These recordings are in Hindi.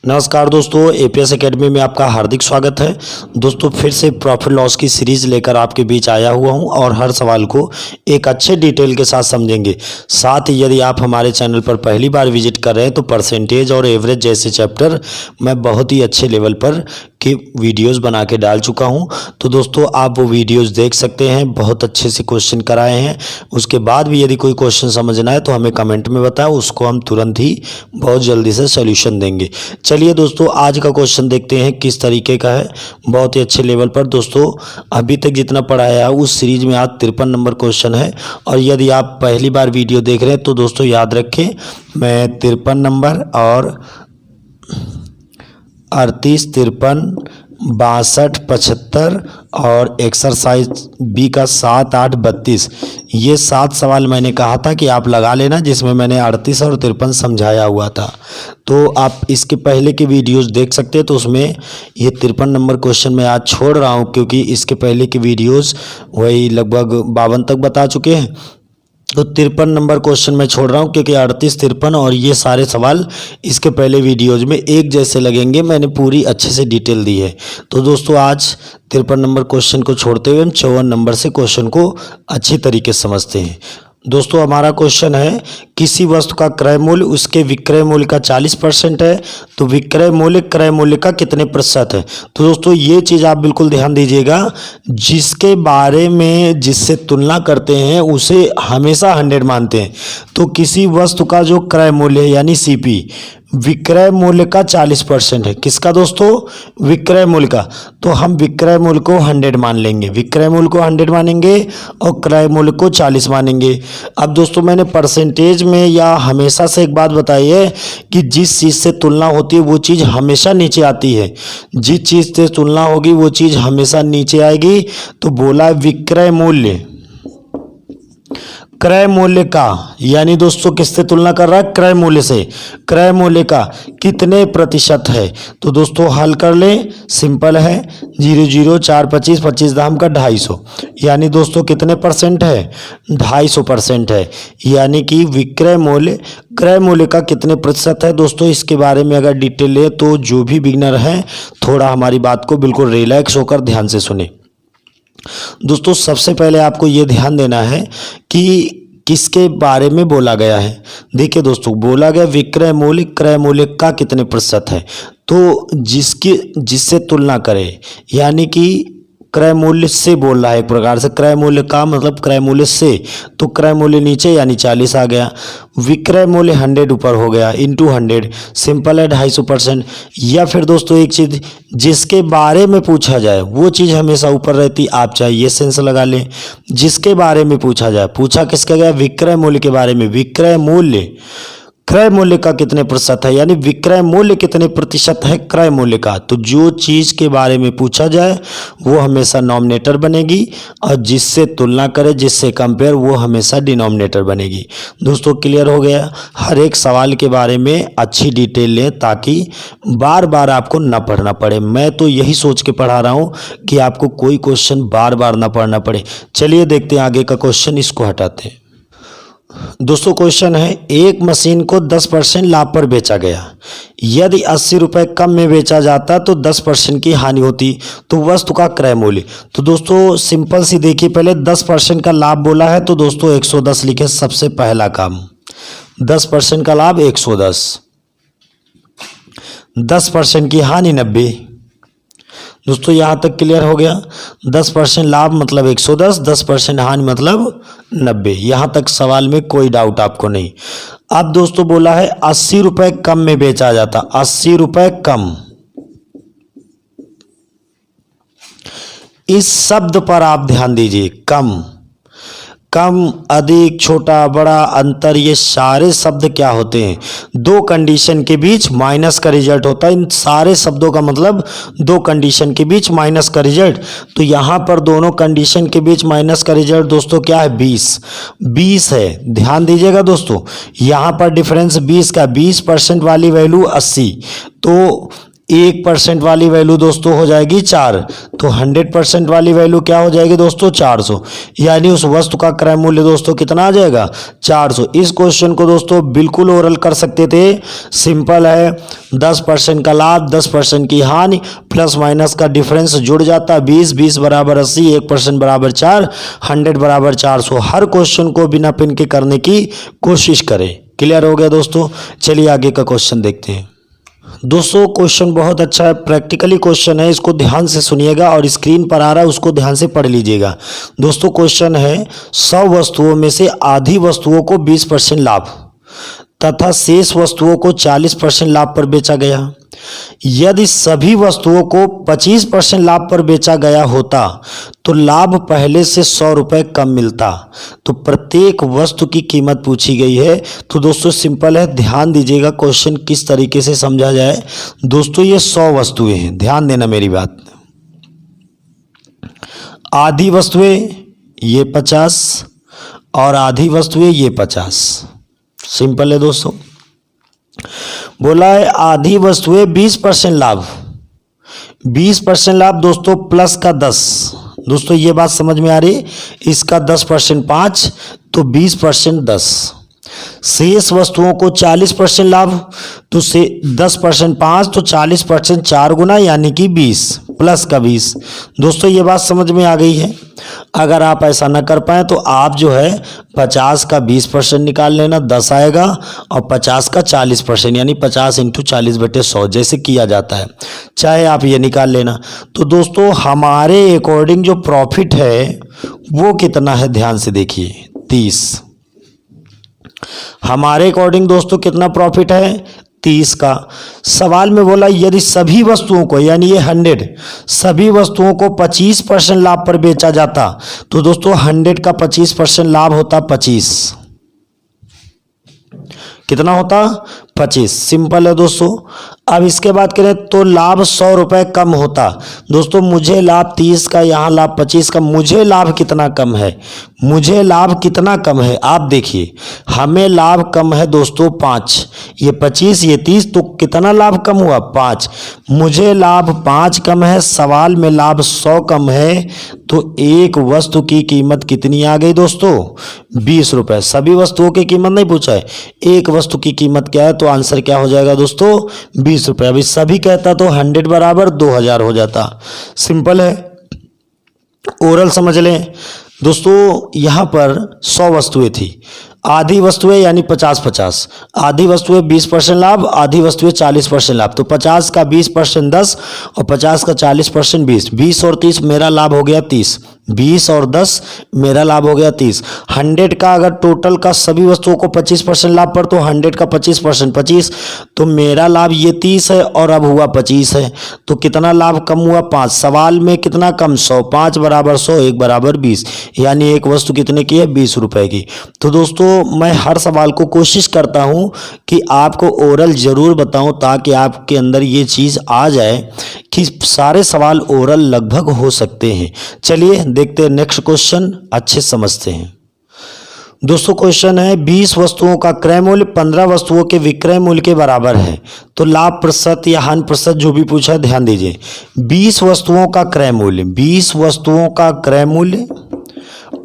नमस्कार दोस्तों, एपीएस एकेडमी में आपका हार्दिक स्वागत है। दोस्तों फिर से प्रॉफिट लॉस की सीरीज़ लेकर आपके बीच आया हुआ हूं और हर सवाल को एक अच्छे डिटेल के साथ समझेंगे। साथ ही यदि आप हमारे चैनल पर पहली बार विजिट कर रहे हैं तो परसेंटेज और एवरेज जैसे चैप्टर मैं बहुत ही अच्छे लेवल पर के वीडियोस बना के डाल चुका हूं। तो दोस्तों आप वो वीडियोस देख सकते हैं, बहुत अच्छे से क्वेश्चन कराए हैं। उसके बाद भी यदि कोई क्वेश्चन समझना है तो हमें कमेंट में बताएं, उसको हम तुरंत ही बहुत जल्दी से सोल्यूशन देंगे। चलिए दोस्तों आज का क्वेश्चन देखते हैं किस तरीके का है, बहुत ही अच्छे लेवल पर। दोस्तों अभी तक जितना पढ़ाया है उस सीरीज में आज 53 नंबर क्वेश्चन है। और यदि आप पहली बार वीडियो देख रहे हैं तो दोस्तों याद रखें, मैं 53 नंबर और 38, 53, 62, 75 और एक्सरसाइज बी का 7, 8, 32 ये 7 सवाल मैंने कहा था कि आप लगा लेना, जिसमें मैंने 38 और 53 समझाया हुआ था। तो आप इसके पहले के वीडियोस देख सकते हैं। तो उसमें ये 53 नंबर क्वेश्चन मैं आज छोड़ रहा हूँ क्योंकि इसके पहले के वीडियोस वही लगभग 52 तक बता चुके हैं। तो 53 नंबर क्वेश्चन मैं छोड़ रहा हूँ क्योंकि 38, 53 और ये सारे सवाल इसके पहले वीडियोज में एक जैसे लगेंगे, मैंने पूरी अच्छे से डिटेल दी है। तो दोस्तों आज 53 नंबर क्वेश्चन को छोड़ते हुए हम 54 नंबर से क्वेश्चन को अच्छी तरीके से समझते हैं। दोस्तों हमारा क्वेश्चन है, किसी वस्तु का क्रय मूल्य उसके विक्रय मूल्य का 40% है तो विक्रय मूल्य क्रय मूल्य का कितने प्रतिशत है। तो दोस्तों ये चीज़ आप बिल्कुल ध्यान दीजिएगा, जिसके बारे में जिससे तुलना करते हैं उसे हमेशा 100 मानते हैं। तो किसी वस्तु का जो क्रय मूल्य है यानी सीपी विक्रय मूल्य का 40% है। किसका दोस्तों? विक्रय मूल्य का। तो हम विक्रय मूल्य को 100 मान लेंगे, विक्रय मूल्य को 100 मानेंगे और क्रय मूल्य को 40 मानेंगे। अब दोस्तों मैंने परसेंटेज में या हमेशा से एक बात बताई है कि जिस चीज़ से तुलना होती है वो चीज़ हमेशा नीचे आती है, जिस चीज़ से तुलना होगी वो चीज़ हमेशा नीचे आएगी। तो बोला विक्रय मूल्य क्रय मूल्य का, यानी दोस्तों किससे तुलना कर रहा है? क्रय मूल्य से। क्रय मूल्य का कितने प्रतिशत है? तो दोस्तों हल कर ले, सिंपल है, 0, 0, 4, 25, 25 दाम का 250, यानी दोस्तों कितने परसेंट है? 250% है। यानी कि विक्रय मूल्य क्रय मूल्य का कितने प्रतिशत है। दोस्तों इसके बारे में अगर डिटेल ले तो जो भी बिगनर है थोड़ा हमारी बात को बिल्कुल रिलैक्स होकर ध्यान से सुने। दोस्तों सबसे पहले आपको ये ध्यान देना है कि किसके बारे में बोला गया है। देखिए दोस्तों बोला गया विक्रय मूल्य क्रय मूल्य का कितने प्रतिशत है, तो जिससे तुलना करें, यानी कि क्रय मूल्य से बोल रहा है एक प्रकार से। क्रय मूल्य का मतलब क्रय मूल्य से, तो क्रय मूल्य नीचे यानी 40 आ गया, विक्रय मूल्य 100 ऊपर हो गया, इंटू 100 सिंपल है 250%। या फिर दोस्तों एक चीज़ जिसके बारे में पूछा जाए वो चीज़ हमेशा ऊपर रहती, आप चाहे ये सेंस लगा लें। जिसके बारे में पूछा जाए, पूछा किसका गया? विक्रय मूल्य के बारे में। विक्रय मूल्य क्रय मूल्य का कितने प्रतिशत है, यानी विक्रय मूल्य कितने प्रतिशत है क्रय मूल्य का। तो जो चीज़ के बारे में पूछा जाए वो हमेशा नॉमिनेटर बनेगी और जिससे तुलना करे, जिससे कंपेयर, वो हमेशा डिनोमिनेटर बनेगी। दोस्तों क्लियर हो गया? हर एक सवाल के बारे में अच्छी डिटेल लें ताकि बार बार आपको ना पढ़ना पड़े। मैं तो यही सोच के पढ़ा रहा हूँ कि आपको कोई क्वेश्चन बार बार ना पढ़ना पड़े। चलिए देखते हैं आगे का क्वेश्चन, इसको हटाते हैं। दोस्तों क्वेश्चन है, एक मशीन को 10% लाभ पर बेचा गया, यदि 80 रुपये कम में बेचा जाता तो 10% की हानि होती, तो वस्तु का क्रय मूल्य। तो दोस्तों सिंपल सी देखिए, पहले 10% का लाभ बोला है तो दोस्तों 110 लिखे, सबसे पहला काम 10% का लाभ 110, 10% की हानि 90। दोस्तों यहाँ तक क्लियर हो गया? 10% लाभ मतलब 110, 10% हानि मतलब 90। यहाँ तक सवाल में कोई डाउट आपको नहीं। अब दोस्तों बोला है 80 रुपये कम में बेचा जाता, 80 रुपये कम। इस शब्द पर आप ध्यान दीजिए, कम। कम, अधिक, छोटा, बड़ा, अंतर, ये सारे शब्द क्या होते हैं? दो कंडीशन के बीच माइनस का रिजल्ट होता है। इन सारे शब्दों का मतलब दो कंडीशन के बीच माइनस का रिजल्ट। तो यहाँ पर दोनों कंडीशन के बीच माइनस का रिजल्ट दोस्तों क्या है? 20 है। ध्यान दीजिएगा दोस्तों, यहाँ पर डिफरेंस 20 का, 20% वाली वैल्यू 80, तो 1% वाली वैल्यू दोस्तों हो जाएगी 4, तो 100% वाली वैल्यू क्या हो जाएगी दोस्तों 400, यानी उस वस्तु का क्रय मूल्य दोस्तों कितना आ जाएगा 400। इस क्वेश्चन को दोस्तों बिल्कुल ओरल कर सकते थे, सिंपल है, 10% का लाभ 10% की हानि प्लस माइनस का डिफरेंस जुड़ जाता 20, 20 बराबर 80, 1% बराबर 4, 100 बराबर 400। हर क्वेश्चन को बिना पिन के करने की कोशिश करें। क्लियर हो गया दोस्तों, चलिए आगे का क्वेश्चन देखते हैं। दोस्तों क्वेश्चन बहुत अच्छा है, प्रैक्टिकली क्वेश्चन है, इसको ध्यान से सुनिएगा और स्क्रीन पर आ रहा है उसको ध्यान से पढ़ लीजिएगा। दोस्तों क्वेश्चन है 100 वस्तुओं में से आधी वस्तुओं को 20% लाभ तथा शेष वस्तुओं को 40% लाभ पर बेचा गया। यदि सभी वस्तुओं को 25% लाभ पर बेचा गया होता तो लाभ पहले से 100 रुपये कम मिलता। तो प्रत्येक वस्तु की कीमत पूछी गई है। तो दोस्तों सिंपल है, ध्यान दीजिएगा क्वेश्चन किस तरीके से समझा जाए। दोस्तों ये 100 वस्तुएं हैं, ध्यान देना मेरी बात। आधी वस्तुएं ये 50 और आधी वस्तुएं ये 50। सिंपल है दोस्तों। बोला है आधी वस्तुएं 20% लाभ, 20% लाभ दोस्तों प्लस का 10। दोस्तों ये बात समझ में आ रही है, इसका 10% 5 तो 20% 10। शेष वस्तुओं को 40% लाभ, तो से 10% 5 तो 40% 4 गुना यानी कि 20 प्लस का 20। दोस्तों ये बात समझ में आ गई है। अगर आप ऐसा ना कर पाए तो आप जो है 50 का 20% निकाल लेना, 10 आएगा, और 50 का 40% यानी 50 × 40/100 जैसे किया जाता है, चाहे आप ये निकाल लेना। तो दोस्तों हमारे अकॉर्डिंग जो प्रॉफिट है वो कितना है, ध्यान से देखिए 30। हमारे अकॉर्डिंग दोस्तों कितना प्रॉफिट है 30 का। सवाल में बोला यदि सभी वस्तुओं को यानी ये 100 सभी वस्तुओं को 25% लाभ पर बेचा जाता तो दोस्तों 100 का 25% लाभ होता 25। कितना होता 25। सिंपल है दोस्तों। अब इसके बाद करें तो लाभ 100 रुपये कम होता। दोस्तों मुझे लाभ 30 का, यहाँ लाभ 25 का, मुझे लाभ कितना कम है, मुझे लाभ कितना कम है आप देखिए। हमें लाभ कम है दोस्तों 5, ये 25 ये 30 तो कितना लाभ कम हुआ 5। मुझे लाभ 5 कम है, सवाल में लाभ 100 कम है, तो एक वस्तु की कीमत कितनी आ गई दोस्तों 20 रुपये। सभी वस्तुओं की कीमत नहीं पूछा है, एक वस्तु की कीमत क्या है, तो आंसर क्या हो जाएगा दोस्तों 20 रुपये। अभी सभी कहता तो 100 बराबर 2000 हो जाता। सिंपल है, ओरल समझ लें दोस्तों। यहाँ पर 100 वस्तुएं थी, आधी वस्तुएं यानी 50-50, आधी वस्तुएं 20% लाभ, आधी वस्तुएं 40% लाभ, तो 50 का 20% 10 और 50 का 40% 20। 20 और 30 मेरा लाभ हो गया 30, 20 और 10 मेरा लाभ हो गया 30। 100 का अगर टोटल का सभी वस्तुओं को 25% लाभ पर तो 100 का 25% 25, तो मेरा लाभ ये 30 है और अब हुआ 25 है, तो कितना लाभ कम हुआ 5। सवाल में कितना कम 100, 5 बराबर 100, 1 बराबर 20, यानी एक वस्तु कितने की है 20 रुपए की। तो दोस्तों मैं हर सवाल को कोशिश करता हूं कि आपको ओरल जरूर बताऊं ताकि आपके अंदर ये चीज़ आ जाए कि सारे सवाल ओरल लगभग हो सकते हैं। चलिए देखते हैं नेक्स्ट क्वेश्चन, अच्छे समझते हैं। दोस्तों क्वेश्चन है 20 वस्तुओं का क्रय मूल्य 15 वस्तुओं के विक्रय मूल्य के बराबर है, तो लाभ प्रतिशत या हानि प्रतिशत जो भी पूछा है ध्यान दीजिए। 20 वस्तुओं का क्रय मूल्य, 20 वस्तुओं का क्रय मूल्य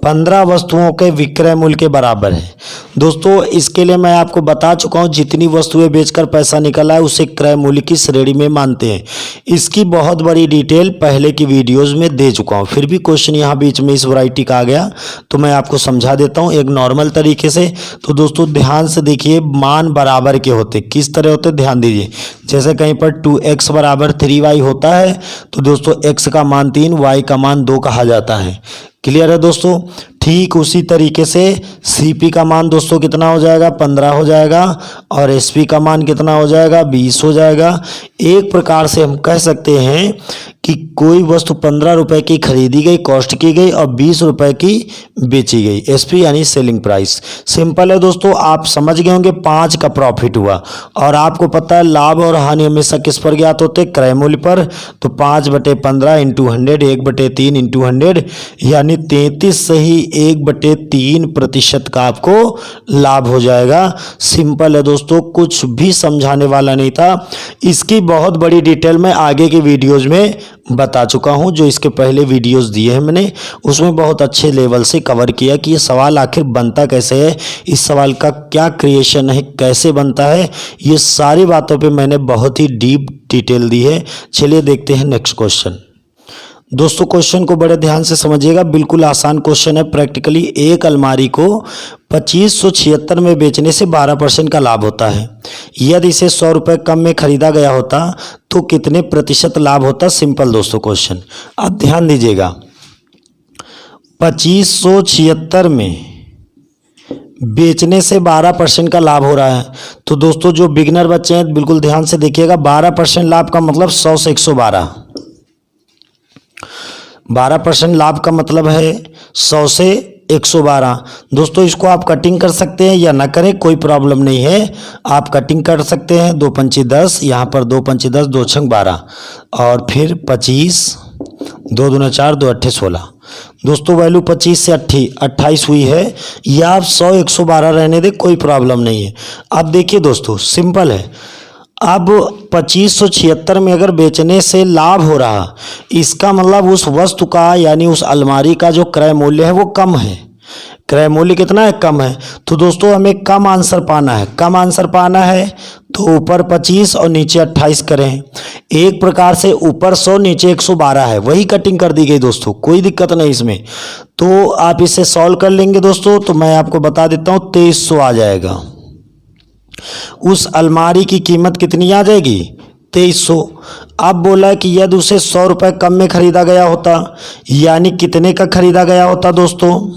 15 वस्तुओं के विक्रय मूल्य के बराबर है। दोस्तों इसके लिए मैं आपको बता चुका हूं, जितनी वस्तुएं बेचकर पैसा निकला है उसे क्रय मूल्य की श्रेणी में मानते हैं। इसकी बहुत बड़ी डिटेल पहले की वीडियोस में दे चुका हूं, फिर भी क्वेश्चन यहां बीच में इस वैरायटी का आ गया तो मैं आपको समझा देता हूं एक नॉर्मल तरीके से। तो दोस्तों ध्यान से देखिए, मान बराबर के होते किस तरह होते ध्यान दीजिए। जैसे कहीं पर 2x बराबर 3y होता है तो दोस्तों x का मान 3, y का मान 2 कहा जाता है। क्लियर है दोस्तों। ठीक उसी तरीके से CP का मान दोस्तों कितना हो जाएगा 15 हो जाएगा और SP का मान कितना हो जाएगा 20 हो जाएगा। एक प्रकार से हम कह सकते हैं कि कोई वस्तु 15 रुपए की खरीदी गई, कॉस्ट की गई और 20 रुपए की बेची गई, SP यानी सेलिंग प्राइस। सिंपल है दोस्तों, आप समझ गए होंगे 5 का प्रॉफिट हुआ और आपको पता है लाभ और हानि हमेशा किस पर ज्ञात होते हैं क्रय मूल्य पर। तो 5/15 × 100, 1/3 × 100 यानी 33 से ही 1/3% का आपको लाभ हो जाएगा। सिंपल है दोस्तों, कुछ भी समझाने वाला नहीं था। इसकी बहुत बड़ी डिटेल मैं आगे के वीडियोज में बता चुका हूं। जो इसके पहले वीडियोस दिए हैं मैंने, उसमें बहुत अच्छे लेवल से कवर किया कि ये सवाल आखिर बनता कैसे है, इस सवाल का क्या क्रिएशन है, कैसे बनता है, ये सारी बातों पे मैंने बहुत ही डीप डिटेल दी है। चलिए देखते हैं नेक्स्ट क्वेश्चन। दोस्तों क्वेश्चन को बड़े ध्यान से समझिएगा, बिल्कुल आसान क्वेश्चन है। प्रैक्टिकली एक अलमारी को 2576 में बेचने से 12% का लाभ होता है। यदि इसे 100 रुपये कम में खरीदा गया होता तो कितने प्रतिशत लाभ होता। सिंपल दोस्तों क्वेश्चन, आप ध्यान दीजिएगा। 2576 में बेचने से 12% का लाभ हो रहा है। तो दोस्तों जो बिगिनर बच्चे हैं बिल्कुल ध्यान से देखिएगा, 12% लाभ का मतलब 100 से 112। 12% लाभ का मतलब है 100 से 112। दोस्तों इसको आप कटिंग कर सकते हैं या ना करें, कोई प्रॉब्लम नहीं है। आप कटिंग कर सकते हैं। 2 पंची 10, यहाँ पर 2 पंची 10, 2 छंग 12 और फिर 25, 2 दूना 4, 2 अट्ठे 16। दोस्तों वैल्यू 25 से 28 हुई है। या आप 100 112 रहने दें, कोई प्रॉब्लम नहीं है। अब देखिए दोस्तों सिंपल है। अब 2576 में अगर बेचने से लाभ हो रहा, इसका मतलब उस वस्तु का यानी उस अलमारी का जो क्रय मूल्य है वो कम है। क्रय मूल्य कितना है, कम है। तो दोस्तों हमें कम आंसर पाना है। कम आंसर पाना है तो ऊपर 25 और नीचे 28 करें। एक प्रकार से ऊपर 100 नीचे 112 है, वही कटिंग कर दी गई दोस्तों, कोई दिक्कत नहीं इसमें। तो आप इसे सॉल्व कर लेंगे दोस्तों, तो मैं आपको बता देता हूँ 2300 आ जाएगा। उस अलमारी की कीमत कितनी आ जाएगी, 2300। अब बोला कि यदि उसे 100 रुपये कम में खरीदा गया होता, यानी कितने का खरीदा गया होता दोस्तों,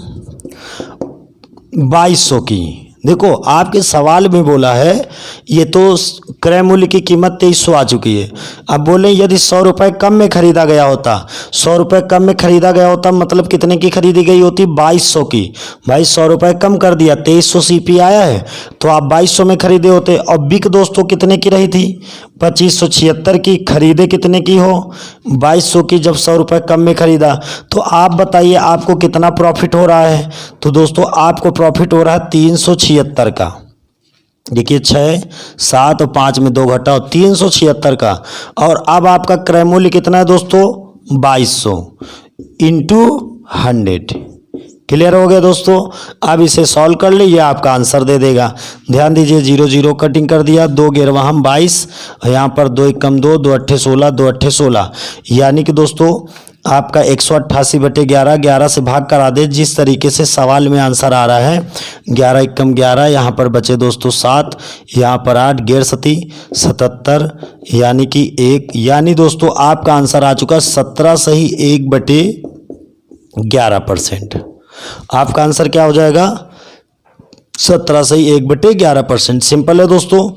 2200 की। देखो आपके सवाल में बोला है ये तो क्रय मूल्य की कीमत 2300 आ चुकी है। अब बोले यदि 100 रुपये कम में खरीदा गया होता, 100 रुपये कम में खरीदा गया होता मतलब कितने की खरीदी गई होती, 2200 की। भाई 100 रुपये कम कर दिया, 2300 सीपी आया है, तो आप 2200 में खरीदे होते। और बिक दोस्तों कितने की रही थी, 2576 की। खरीदे कितने की हो, 2200 की। जब 100 रुपये कम में खरीदा तो आप बताइए आपको कितना प्रॉफिट हो रहा है। तो दोस्तों आपको प्रॉफिट हो रहा है 376 का। देखिए 6, 7 और 5 में 2 घटा और 376 का। और अब आपका क्रय मूल्य कितना है दोस्तों, 2200 इंटू 100। क्लियर हो गया दोस्तों। अब इसे सॉल्व कर लीजिए, आपका आंसर दे देगा। ध्यान दीजिए 0 0 कटिंग कर दिया, 2 गेरवा हम 22, यहाँ पर 2 1 कम 2, 2 अट्ठे 16, 2 अट्ठे 16। यानी कि दोस्तों आपका 188/11, 11 से भाग करा दे जिस तरीके से सवाल में आंसर आ रहा है। 11 1 कम 11, यहाँ पर बचे दोस्तों 7, यहाँ पर 8, 11 77, यानी कि 1। यानी दोस्तों आपका आंसर आ चुका 17 सही 1/11%। आपका आंसर क्या हो जाएगा, 17 सही 1/11%। सिंपल है दोस्तों,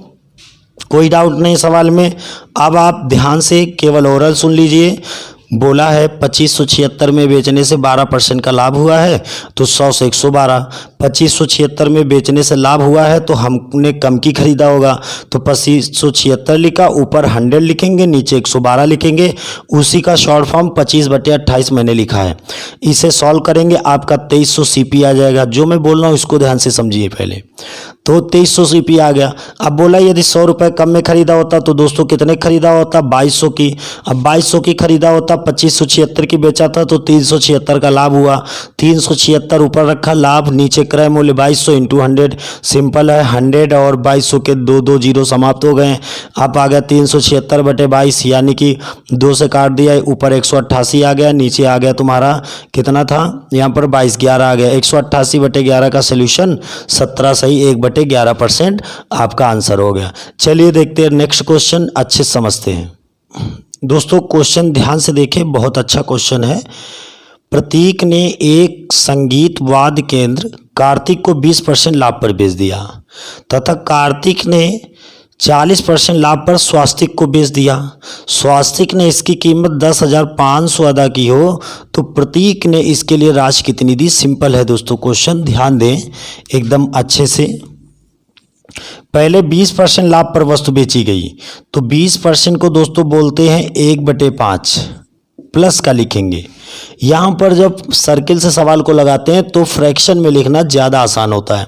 कोई डाउट नहीं सवाल में। अब आप ध्यान से केवल ओरल सुन लीजिए। बोला है 2576 में बेचने से 12% का लाभ हुआ है, तो 100 से 112। 2576 में बेचने से लाभ हुआ है तो हमने कम की खरीदा होगा, तो 2576 लिखा, ऊपर 100 लिखेंगे, नीचे 112 लिखेंगे। उसी का शॉर्ट फॉर्म 25/28 मैंने लिखा है। इसे सॉल्व करेंगे, आपका 2300 सीपी आ जाएगा। जो मैं बोल रहा हूँ इसको ध्यान से समझिए पहले। तो 2300 सीपी आ गया। अब बोला यदि 100 रुपये कम में खरीदा होता तो दोस्तों कितने खरीदा होता, 2200 की। अब 2200 की खरीदा होता, 2576 की बेचा था तो 376 का लाभ हुआ। 376 ऊपर रखा, लाभ नीचे क्रय मूल्य 2200 इंटू 100। सिंपल है, 100 और 2200 के 2 2 जीरो समाप्त हो गए। अब आ गया 376/22, यानी कि 2 से काट दिया, ऊपर 188 आ गया, नीचे आ गया तुम्हारा कितना था, यहाँ पर 22 11 आ गया। 188/11 का सोल्यूशन 17 सही 1/11% आपका आंसर हो गया। चलिए देखते हैं नेक्स्ट क्वेश्चन, अच्छे से समझते हैं दोस्तों। क्वेश्चन ध्यान से देखें, बहुत अच्छा क्वेश्चन है। प्रतीक ने एक संगीत वाद्य केंद्र कार्तिक को 20% लाभ पर बेच दिया तथा कार्तिक ने 40% लाभ पर स्वास्तिक को बेच दिया। स्वास्तिक ने इसकी कीमत 10,500 अदा की हो तो प्रतीक ने इसके लिए राशि कितनी दी। सिंपल है दोस्तों क्वेश्चन, ध्यान दें एकदम अच्छे से। पहले 20% लाभ पर वस्तु बेची गई, तो 20% को दोस्तों बोलते हैं 1/5 प्लस का लिखेंगे। यहाँ पर जब सर्किल से सवाल को लगाते हैं तो फ्रैक्शन में लिखना ज़्यादा आसान होता है।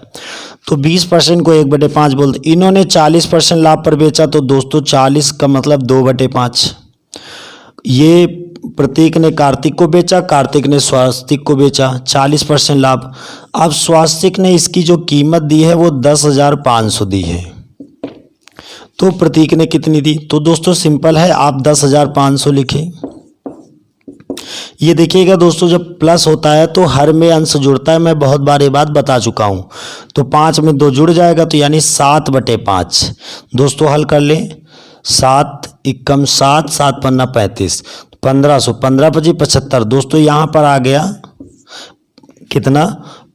तो 20% को 1/5 बोलते। इन्होंने 40% लाभ पर बेचा, तो दोस्तों 40 का मतलब 2/5। ये प्रतीक ने कार्तिक को बेचा, कार्तिक ने स्वास्तिक को बेचा, 40% लाभ। अब स्वास्तिक ने इसकी जो कीमत दी है वो 10,500 दी है, तो प्रतीक ने कितनी दी? तो दोस्तों सिंपल है, आप 10,500 लिखें। ये देखिएगा दोस्तों, जब प्लस होता है तो हर में अंश जुड़ता है, मैं बहुत बार ये बात बता चुका हूँ। तो 5 में 2 जुड़ जाएगा, तो यानी 7/5। दोस्तों हल कर लें, 7 एकम 7, 7 पन्ना 35, 1500, 15 पची 75। दोस्तों यहाँ पर आ गया कितना?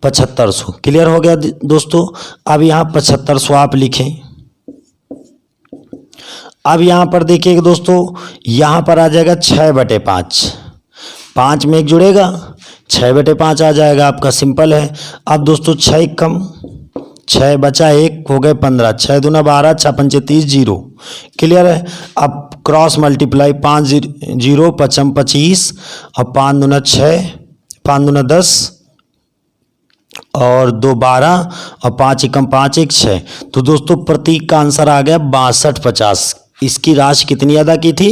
7500। क्लियर हो गया दोस्तों। अब यहाँ 7500 आप लिखें। अब यहाँ पर देखिएगा दोस्तों, यहाँ पर आ जाएगा 6/5। 5 में 1 जुड़ेगा, 6/5 आ जाएगा आपका। सिंपल है। अब दोस्तों 6 कम 6 बचा 1, हो गए 15, 6 दूना 12, 6 पंचे 30, 0। क्लियर है। अब क्रॉस मल्टीप्लाई, 5 0 पचम 25 और 5 दूना 6, 5 दूना 10 और 2 12 और 5 एकम 5 1 6। तो दोस्तों प्रतीक का आंसर आ गया 6250। इसकी राशि कितनी अदा की थी?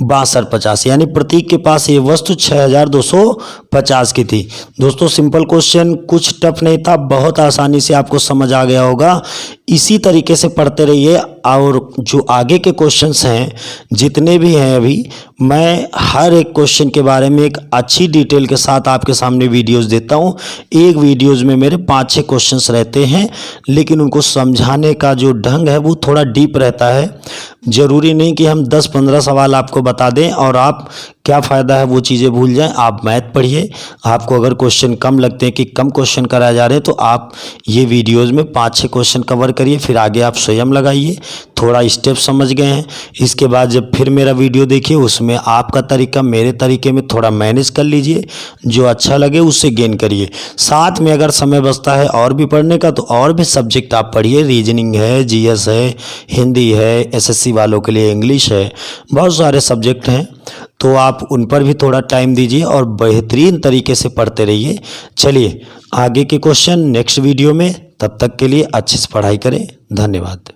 6250। यानी प्रतीक के पास ये वस्तु 6250 की थी। दोस्तों सिंपल क्वेश्चन, कुछ टफ नहीं था, बहुत आसानी से आपको समझ आ गया होगा। इसी तरीके से पढ़ते रहिए, और जो आगे के क्वेश्चंस हैं जितने भी हैं अभी, मैं हर एक क्वेश्चन के बारे में एक अच्छी डिटेल के साथ आपके सामने वीडियोस देता हूं। एक वीडियोस में मेरे 5-6 क्वेश्चंस रहते हैं, लेकिन उनको समझाने का जो ढंग है वो थोड़ा डीप रहता है। ज़रूरी नहीं कि हम 10-15 सवाल आपको बता दें और आप क्या फ़ायदा है वो चीज़ें भूल जाएं। आप मैथ पढ़िए। आपको अगर क्वेश्चन कम लगते हैं कि कम क्वेश्चन कराए जा रहे हैं, तो आप ये वीडियोज़ में 5-6 क्वेश्चन कवर करिए, फिर आगे आप स्वयं लगाइए। थोड़ा स्टेप समझ गए हैं, इसके बाद जब फिर मेरा वीडियो देखिए, उसमें आपका तरीका मेरे तरीके में थोड़ा मैनेज कर लीजिए, जो अच्छा लगे उससे गेन करिए। साथ में अगर समय बचता है और भी पढ़ने का, तो और भी सब्जेक्ट आप पढ़िए। रीजनिंग है, जीएस है, हिंदी है, एसएससी वालों के लिए इंग्लिश है, बहुत सारे सब्जेक्ट हैं, तो आप उन पर भी थोड़ा टाइम दीजिए और बेहतरीन तरीके से पढ़ते रहिए। चलिए आगे के क्वेश्चन नेक्स्ट वीडियो में, तब तक के लिए अच्छे से पढ़ाई करें। धन्यवाद।